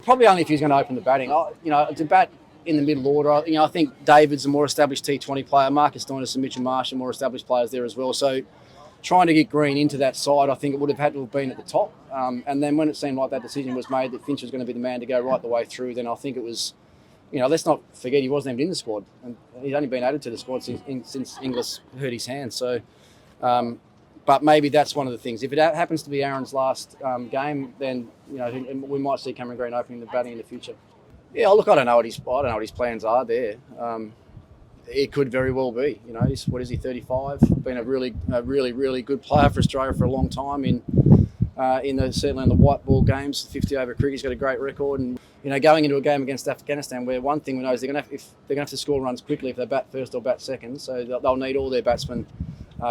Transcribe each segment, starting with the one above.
Probably only if he's going to open the batting. To bat in the middle order, I think David's a more established T20 player. Marcus Stoinis and Mitchell Marsh are more established players there as well. So trying to get Green into that side, I think it would have had to have been at the top. And then when it seemed like that decision was made that Finch was going to be the man to go right the way through, then I think it was, let's not forget he wasn't even in the squad. And he's only been added to the squad since Inglis hurt his hand. So, but maybe that's one of the things. If it happens to be Aaron's last game, then we might see Cameron Green opening the batting in the future. Yeah, look, I don't know what his plans are there. It could very well be. He's 35? Been a really good player for Australia for a long time certainly in the white ball games, 50 over cricket. He's got a great record, and going into a game against Afghanistan, where one thing we know is they're going to have to score runs quickly if they bat first or bat second. So they'll need all their batsmen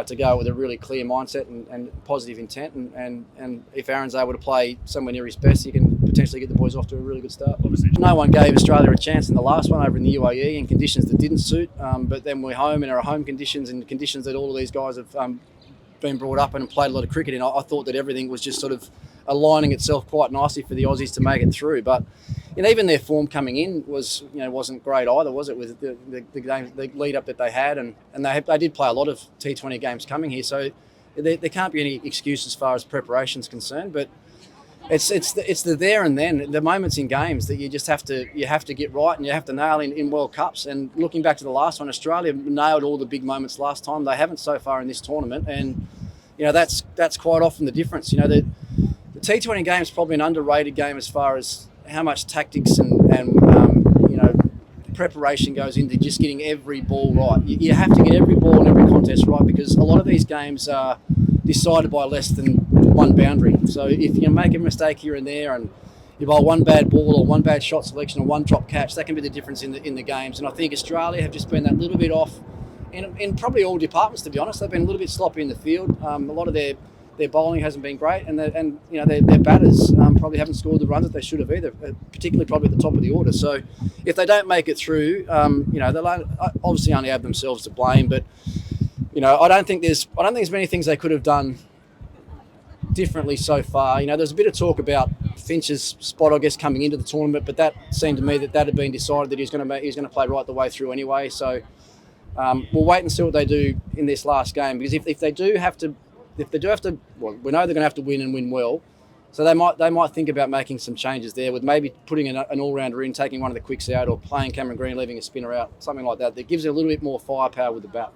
to go with a really clear mindset and positive intent. And if Aaron's able to play somewhere near his best, he can potentially get the boys off to a really good start. Obviously, no one gave Australia a chance in the last one over in the UAE in conditions that didn't suit. But then we're home in our home conditions and conditions that all of these guys have been brought up and played a lot of cricket in. I thought that everything was just sort of aligning itself quite nicely for the Aussies to make it through. But even their form coming in wasn't great either, was it? With the lead up that they had, and they did play a lot of T20 games coming here, so there can't be any excuse as far as preparation's concerned. But it's the there and then, the moments in games that you have to get right, and you have to nail in World Cups. And looking back to the last one, Australia nailed all the big moments last time. They haven't so far in this tournament, and that's quite often the difference. The T20 game is probably an underrated game as far as how much tactics and preparation goes into just getting every ball right. You have to get every ball in every contest right, because a lot of these games are decided by less than one boundary. So if you make a mistake here and there, and you bowl one bad ball or one bad shot selection or one drop catch, that can be the difference in the games. And I think Australia have just been that little bit off in probably all departments, to be honest. They've been a little bit sloppy in the field. A lot of their bowling hasn't been great, and their batters probably haven't scored the runs that they should have either, particularly probably at the top of the order. So if they don't make it through, they'll obviously only have themselves to blame. But I don't think there's many things they could have done differently so far. There's a bit of talk about Finch's spot, I guess, coming into the tournament, but that seemed to me that had been decided that he's going to play right the way through anyway. So we'll wait and see what they do in this last game, because if they do have to, well, we know they're going to have to win and win well. So they might think about making some changes there, with maybe putting an all-rounder in, taking one of the quicks out, or playing Cameron Green, leaving a spinner out, something like that. That gives it a little bit more firepower with the bat.